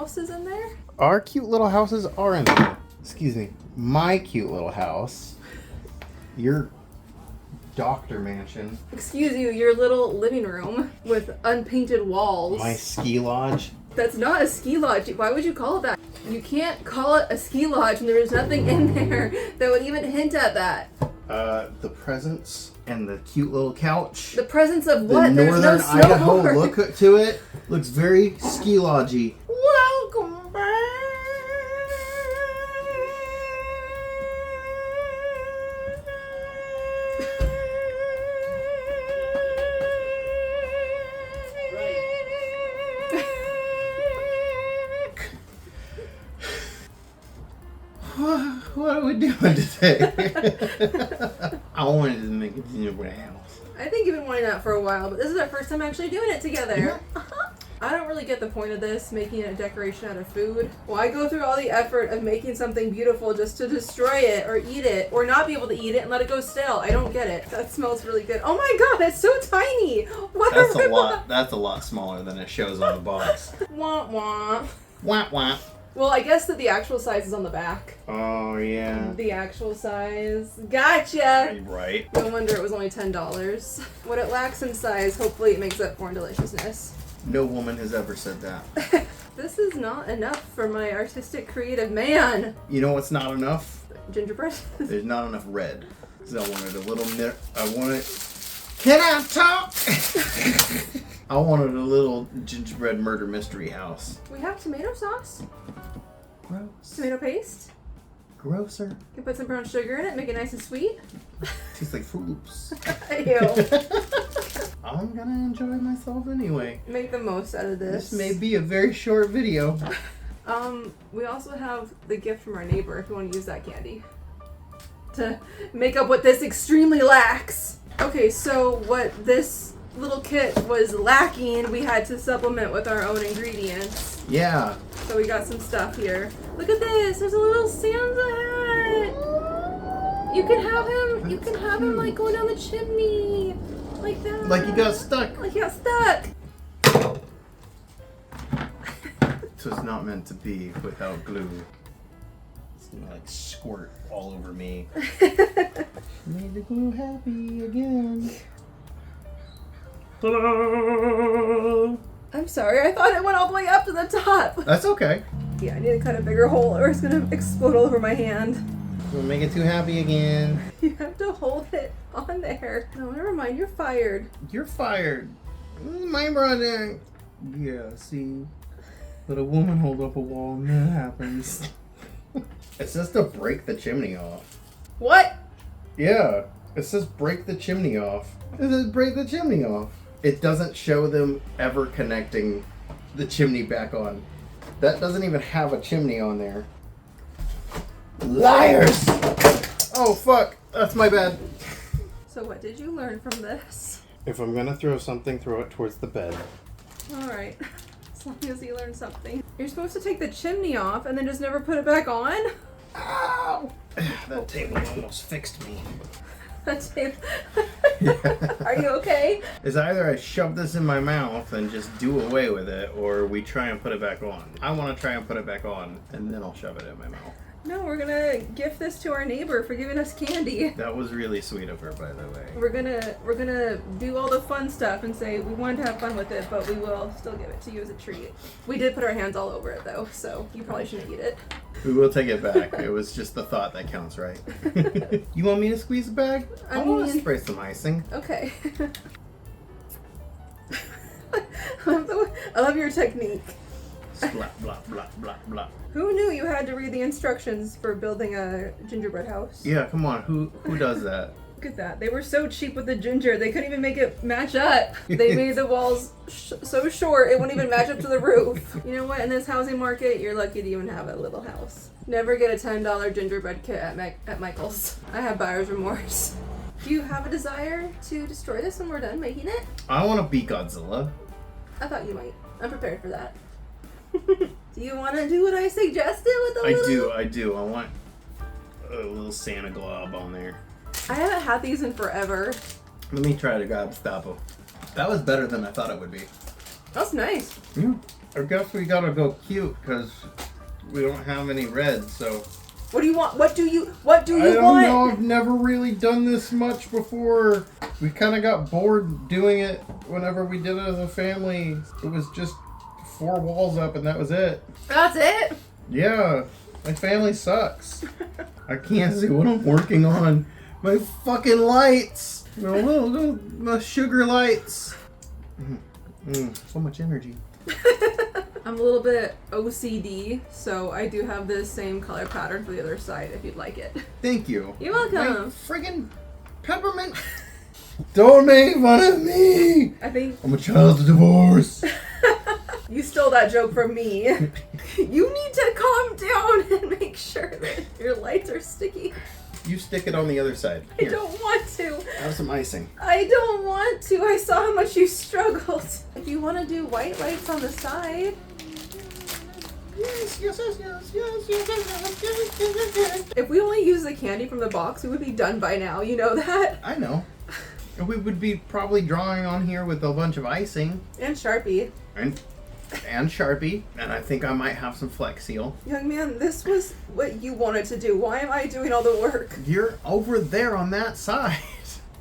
houses in there? Our cute little houses are in there. Excuse me. My cute little house. Your doctor mansion. Excuse you, your little living room with unpainted walls. My ski lodge. That's not a ski lodge. Why would you call it that? You can't call it a ski lodge and there is nothing in there that would even hint at that. The presents and the cute little couch. The presence of The what? There's no northern Idaho snowboard. look to it looks very ski lodgy. Welcome back. What are we doing today? I wanted to make a gingerbread house. I think you've been wanting that for a while, but this is our first time actually doing it together. I don't really get the point of this, making a decoration out of food. Why go through all the effort of making something beautiful just to destroy it or eat it or not be able to eat it and let it go stale? I don't get it. That smells really good. Oh my god, it's so tiny. What That's are a lot. That's a lot smaller than it shows on the box. Wah wah. Wah wah. Well, I guess that the actual size is on the back. Oh yeah. The actual size. Gotcha! Right. No wonder it was only $10. What it lacks in size, hopefully it makes up for in deliciousness. No woman has ever said that. This is not enough for my artistic creative man. You know what's not enough? Gingerbread. There's not enough red. So I wanted a little I wanted. Can I talk? I wanted a little gingerbread murder mystery house. We have tomato sauce, Gross. tomato paste. Grosser. You can put some brown sugar in it, make it nice and sweet. Tastes like Fruit Loops. Ew. I'm gonna enjoy myself anyway. Make the most out of this. This may be a very short video. We also have the gift from our neighbor if you want to use that candy to make up what this extremely lacks. Okay, so what this little kit was lacking, we had to supplement with our own ingredients. Yeah. So we got some stuff here. Look at this. There's a little Santa hat. You can have him. You can have him like going down the chimney, like that. Like you got stuck. Like he got stuck. So it's not meant to be without glue. It's gonna like squirt all over me. Made the glue happy again. Ta-da! I'm sorry. I thought it went all the way up to the top. That's okay. Yeah, I need to cut a bigger hole or it's gonna explode all over my hand. Don't make it too happy again. You have to hold it on there. No, never mind. You're fired. You're fired. My brother. Yeah, see? Let a woman hold up a wall and that happens. It says to break the chimney off. What? Yeah, it says break the chimney off. It says break the chimney off. It doesn't show them ever connecting the chimney back on. That doesn't even have a chimney on there. Liars! Oh fuck, that's my bad. So what did you learn from this? If I'm gonna throw something, throw it towards the bed. Alright. As long as you learn something. You're supposed to take the chimney off and then just never put it back on? Ow! That table almost fixed me. That's it. Are you okay? It's either I shove this in my mouth and just do away with it, or we try and put it back on. I want to try and put it back on, and then I'll shove it in my mouth. No, we're gonna gift this to our neighbor for giving us candy. That was really sweet of her, by the way. We're gonna do all the fun stuff and say we wanted to have fun with it, but we will still give it to you as a treat. We did put our hands all over it though, so you probably shouldn't eat it. We will take it back. It was just the thought that counts, right? You want me to squeeze the bag? I want to spray some icing. Okay. I love your technique. Blah, blah, blah, blah, blah. Who knew you had to read the instructions for building a gingerbread house? Yeah, come on. Who does that? Look at that. They were so cheap with the ginger. They couldn't even make it match up. They made the walls so short it wouldn't even match up to the roof. You know what? In this housing market, you're lucky to even have a little house. Never get a $10 gingerbread kit at Michael's. I have buyer's remorse. Do you have a desire to destroy this when we're done making it? I want to be Godzilla. I thought you might. I'm prepared for that. Do you want to do what I suggested with the little... I do. I want a little Santa glob on there. I haven't had these in forever. Let me try to grab Gestapo. That was better than I thought it would be. That's nice. Yeah. I guess we gotta go cute because we don't have any red, so. What do you want? What do you I don't want? know, I've never really done this much before. We kind of got bored doing it whenever we did it as a family. It was just 4 walls up and that was it. That's it? Yeah, my family sucks. I can't see what I'm working on. My fucking lights! My sugar lights! So much energy. I'm a little bit OCD, so I do have the same color pattern for the other side if you'd like it. Thank you. You're welcome. My friggin' peppermint. Don't make fun of me! I think I'm a child of divorce. you stole that joke from me. You need to calm down and make sure that your lights are sticky. You stick it on the other side. I Here, don't want to. have some icing. I don't want to. I saw how much you struggled. If you want to do white lights on the side. Yes, yes, yes, yes, yes, yes, yes, yes, yes, yes. If we only use the candy from the box, we would be done by now. You know that? I know. And we would be probably drawing on here with a bunch of icing. And Sharpie. And Sharpie. And I think I might have some Flex Seal. Young man, this was what you wanted to do. Why am I doing all the work? You're over there on that side.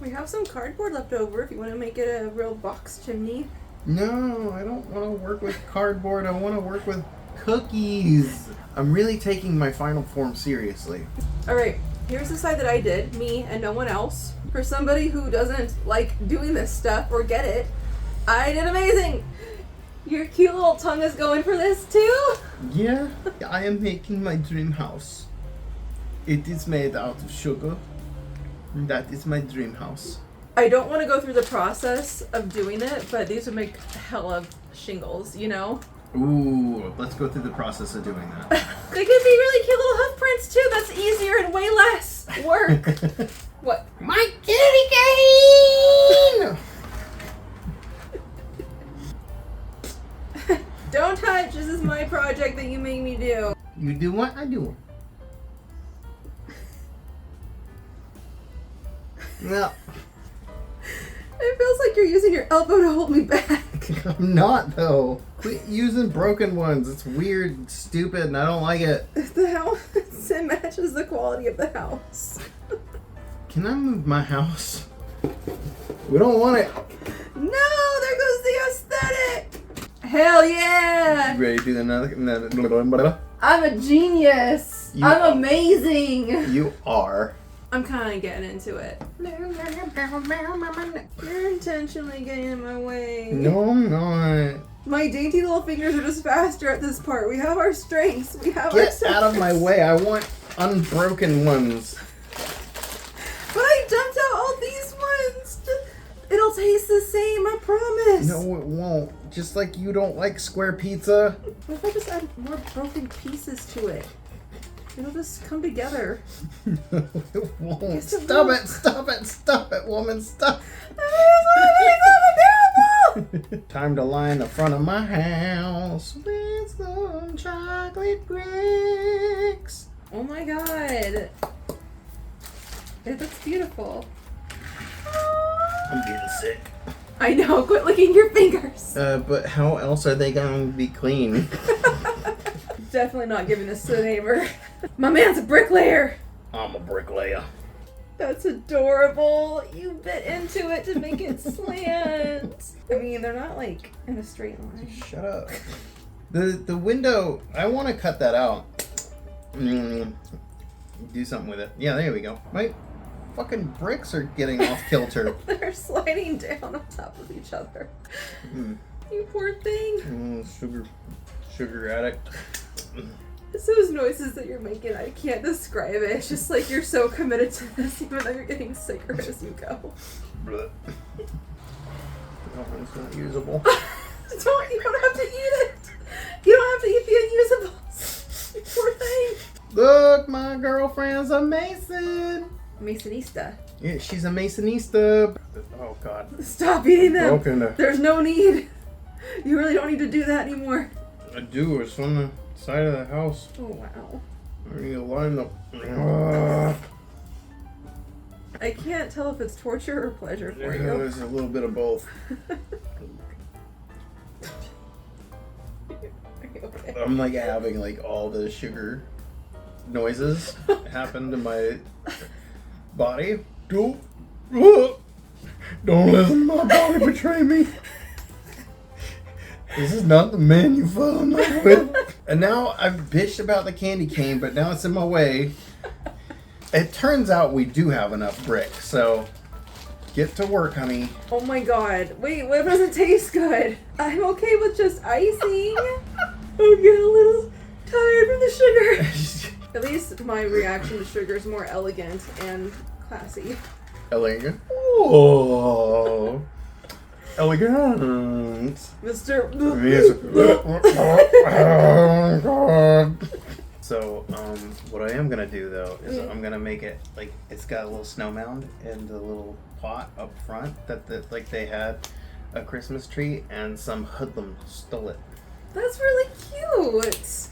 We have some cardboard left over if you want to make it a real box chimney. No, I don't want to work with cardboard. I want to work with cookies. I'm really taking my final form seriously. Alright, here's the side that I did, me and no one else. For somebody who doesn't like doing this stuff or get it, I did amazing! Your cute little tongue is going for this too? Yeah, I am making my dream house. It is made out of sugar. That is my dream house. I don't want to go through the process of doing it, but these would make hella shingles, you know? Ooh, let's go through the process of doing that. They could be really cute little hoof prints too. That's easier and way less work. What? My kitty cane! Don't touch. This is my project that you make me do. You do what? I do. No, It feels like you're using your elbow to hold me back. I'm not though. Quit using broken ones. It's weird, and stupid, and I don't like it. The house, it matches the quality of the house. Can I move my house? We don't want it. No, there goes the aesthetic. Hell yeah! You ready to do another? I'm a genius. You I'm are. amazing. You are. I'm kind of getting into it. You're intentionally getting in my way. No, I'm not. My dainty little fingers are just faster at this part. We have our strengths. We have Get our out of my way. I want unbroken ones. But I dumped out all these ones. It'll taste the same, I promise. No, it won't. Just like you don't like square pizza. What if I just add more broken pieces to it? It'll just come together. No, it won't. Yes, it Stop will. it, stop it, stop it, woman, stop. Time to line the front of my house with some chocolate bricks. Oh my god. It looks beautiful. I'm getting sick. I know, quit licking your fingers. But how else are they going to be clean? Definitely not giving this to the neighbor. My man's a bricklayer. I'm a bricklayer. That's adorable. You bit into it to make it slant. I mean, they're not like in a straight line. Shut up. The window, I want to cut that out. Do something with it. Yeah, there we go. My fucking bricks are getting off kilter. They're sliding down on top of each other. You poor thing. Sugar addict. It's those noises that you're making. I can't describe it. It's just like you're so committed to this, even though you're getting sicker as you go. Blech. That one's not usable. You don't have to eat it. You don't have to eat the unusable. You poor thing. Look, my girlfriend's a mason. Masonista. Yeah, she's a masonista. Oh God. Stop eating them. Broken. There's no need. You really don't need to do that anymore. I do. It's on the side of the house. Oh wow. I need to line up. I can't tell if it's torture or pleasure for you. There's a little bit of both. I'm like having like all the sugar noises happen to my body. Don't listen to my body betray me. This is not the man you fell in love with. And now I've bitched about the candy cane, but now it's in my way. It turns out we do have enough bricks, so get to work, honey. Oh my god. Wait, what if it doesn't taste good? I'm okay with just icing. I'm getting a little tired from the sugar. At least my reaction to sugar is more elegant and classy. Elegant. Oh. Elegant. Mr. Oh, God. So, what I am gonna do though is I'm gonna make it like it's got a little snow mound and the little pot up front that like they had a Christmas tree and some hoodlum stole it. That's really cute.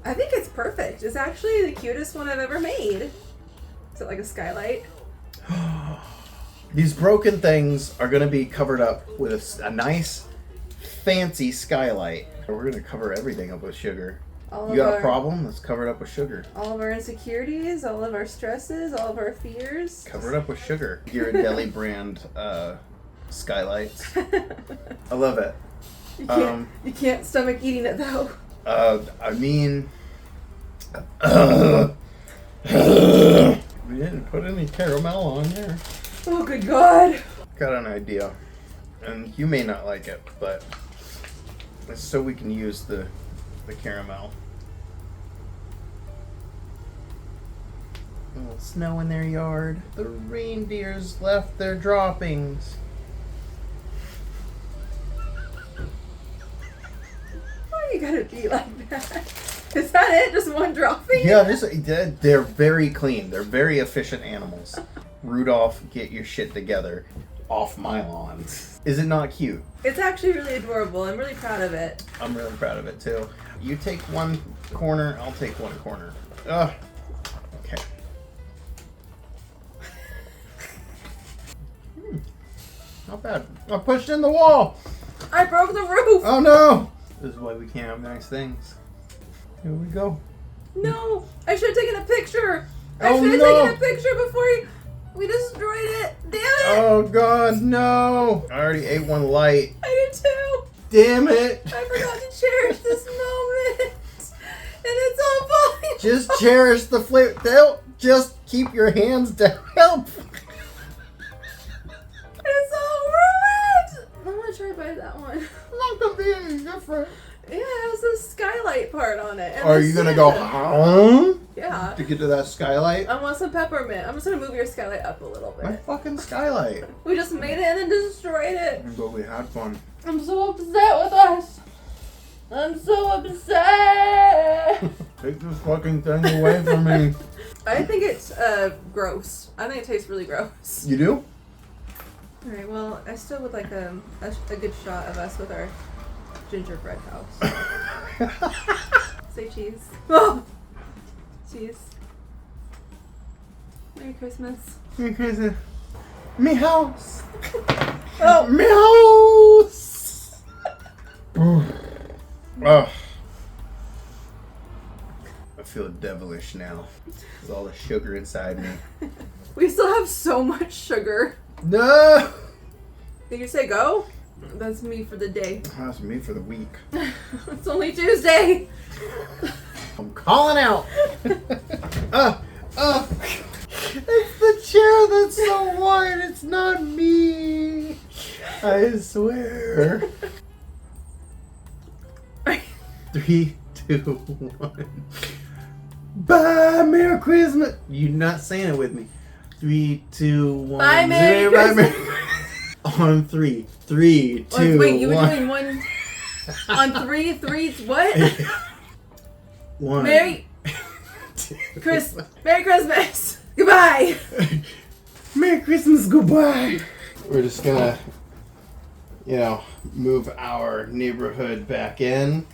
I think it's perfect. It's actually the cutest one I've ever made. Is it like a skylight? These broken things are gonna be covered up with a nice, fancy skylight. We're gonna cover everything up with sugar. You got a problem? Let's cover it up with sugar. All of our insecurities, all of our stresses, all of our fears. Cover it up with sugar. Ghirardelli brand skylights. I love it. You can't stomach eating it though. I mean, we didn't put any caramel on here. Oh, good God. Got an idea, and you may not like it, but it's so we can use the caramel. A little snow in their yard. The reindeers left their droppings. Why you gotta be like that? Is that it? Just one dropping? Yeah, they're very clean. They're very efficient animals. Rudolph, get your shit together. Off my lawn. Is it not cute? It's actually really adorable. I'm really proud of it. I'm really proud of it too. You take one corner, I'll take one corner. Okay. Not bad. I pushed in the wall. I broke the roof. Oh no! This is why we can't have nice things. Here we go. No, I should have taken a picture. I Oh, should have no. taken a picture before we destroyed it. Damn it! Oh god, no! I already ate one light. I did too. Damn it! I forgot to cherish this moment, and it's all falling. Just cherish the flavor. Don't just keep your hands down. Help! It's all ruined. I'm gonna try to buy that one. Not gonna be any different. Yeah, it has a skylight part on it. and Are the you gonna go Santa. Yeah. to get to that skylight? I want some peppermint. I'm just gonna move your skylight up a little My bit. fucking skylight. We just made it and then destroyed it. But we had fun. I'm so upset with us. I'm so upset. Take this fucking thing away from me. I think it's gross. I think it tastes really gross. You do? Alright, well, I still would like a good shot of us with our gingerbread house. Say cheese. Oh! Cheese. Merry Christmas. Merry Christmas. Me house. Oh! Me house. Oh. I feel devilish now. With all the sugar inside me. We still have so much sugar. No! Did you say go? That's me for the day. That's me for the week. It's only Tuesday. I'm calling out. It's the chair that's so white. It's not me. I swear. 3, 2, 1. Bye, Merry Christmas. You're not saying it with me. 3, 2, 1. Bye, Merry Christmas. On 3. 3, 2, Wait, you were 1. doing one on three? What? 1. Merry Christmas. Goodbye. Merry Christmas, goodbye. We're just gonna, move our neighborhood back in.